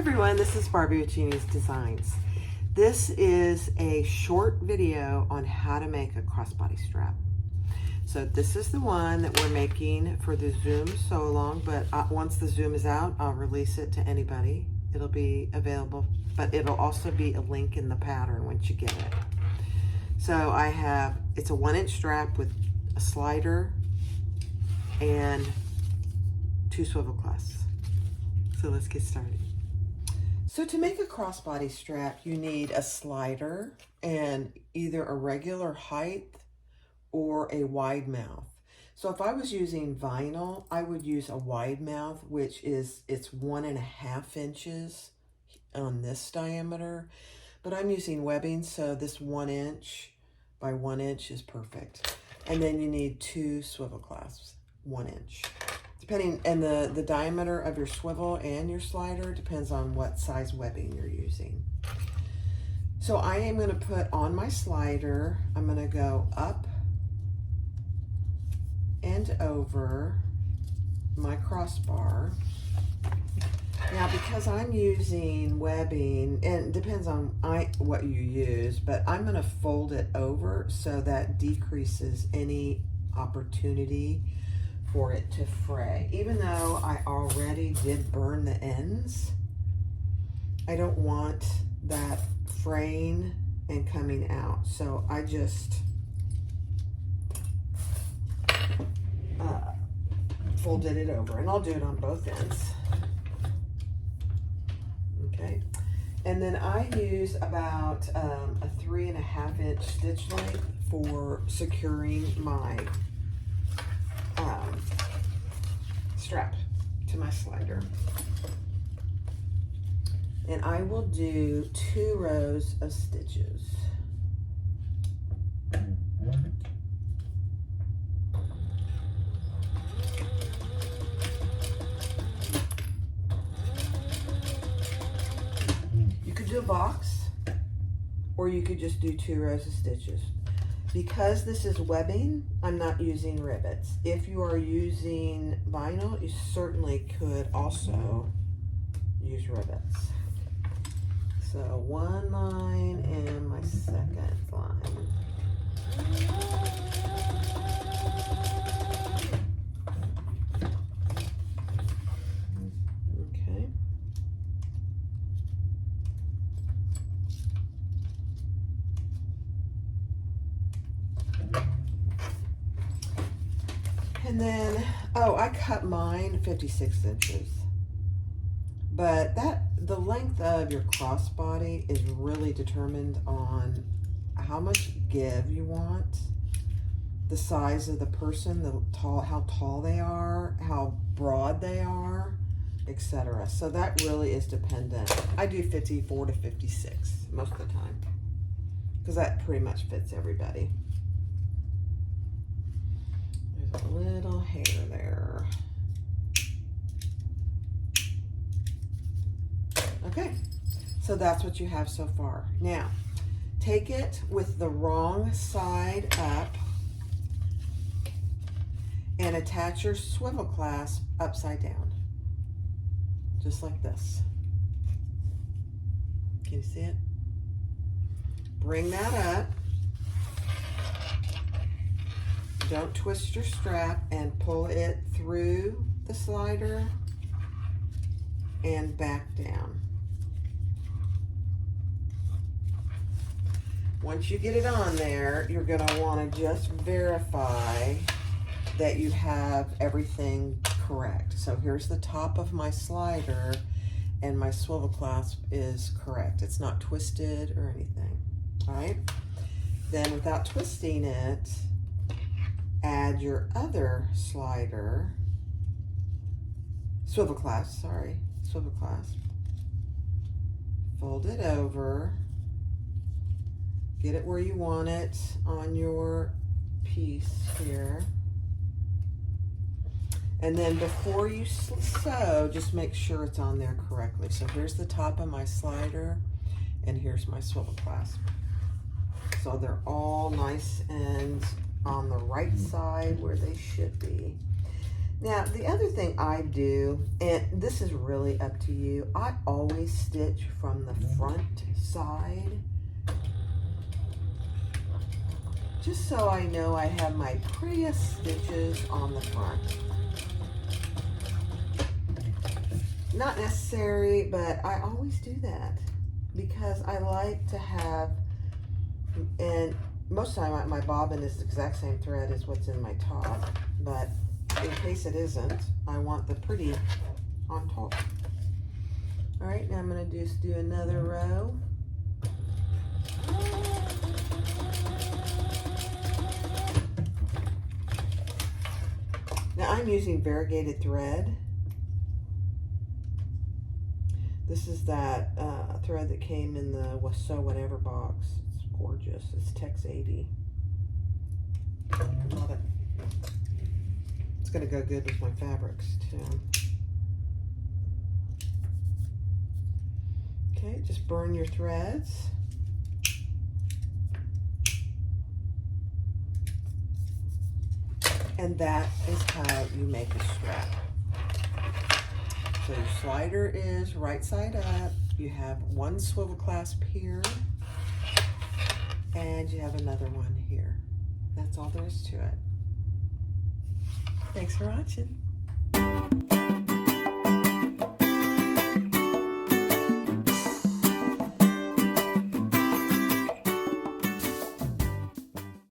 everyone, this is Barbie with Jeannie's Designs. This is a short video on how to make a crossbody strap. So this is the one that we're making for the Zoom sew along, but once the Zoom is out, I'll release it to anybody. It'll be available, but it'll also be a link in the pattern once you get it. So it's a 1-inch strap with a slider and 2 swivel clasps. So let's get started. So to make a crossbody strap, you need a slider and either a regular height or a wide mouth. So if I was using vinyl, I would use a wide mouth, which is, it's 1.5 inches on this diameter, but I'm using webbing, so this 1 inch by 1 inch is perfect. And then you need 2 swivel clasps, 1 inch. Depending, and the diameter of your swivel and your slider depends on what size webbing you're using. So I am going to put on my slider, I'm going to go up and over my crossbar. Now because I'm using webbing, and it depends on what you use, but I'm going to fold it over so that decreases any opportunity for it to fray. Even though I already did burn the ends, I don't want that fraying and coming out. So I just folded it over, and I'll do it on both ends. Okay, and then I use about a 3.5 inch stitch length for securing my strap to my slider. And I will do 2 rows of stitches. You could do a box, or you could just do 2 rows of stitches. Because this is webbing, I'm not using rivets. If you are using vinyl, you certainly could also use rivets. So 1 line and my 2nd line. Okay. And then, I cut mine 56 inches. But the length of your crossbody is really determined on how much give you want, the size of the person, how tall they are, how broad they are, etc. So that really is dependent. I do 54 to 56 most of the time, because that pretty much fits everybody. There's a little hair there. Okay, so that's what you have so far. Now, take it with the wrong side up and attach your swivel clasp upside down, just like this. Can you see it? Bring that up. Don't twist your strap, and pull it through the slider and back down. Once you get it on there, you're going to want to just verify that you have everything correct. So here's the top of my slider, and my swivel clasp is correct. It's not twisted or anything. All right. Then without twisting it, add your other swivel clasp, fold it over, get it where you want it on your piece here, and then before you sew, just make sure it's on there correctly. So here's the top of my slider, and here's my swivel clasp. So they're all nice and on the right side where they should be. Now, the other thing I do, and this is really up to you, I always stitch from the front side, just so I know I have my prettiest stitches on the front. Not necessary, but I always do that because I like to have, and most of the time my bobbin is the exact same thread as what's in my top, but in case it isn't, I want the pretty on top. All right, now I'm going to just do another row. Now I'm using variegated thread. This is that thread that came in the So Whatever box. It's gorgeous. It's Tex 80. Love it. It's going to go good with my fabrics too. Okay, just burn your threads. And that is how you make a strap. So your slider is right side up. You have one swivel clasp here, and you have another one here. That's all there is to it. Thanks for watching.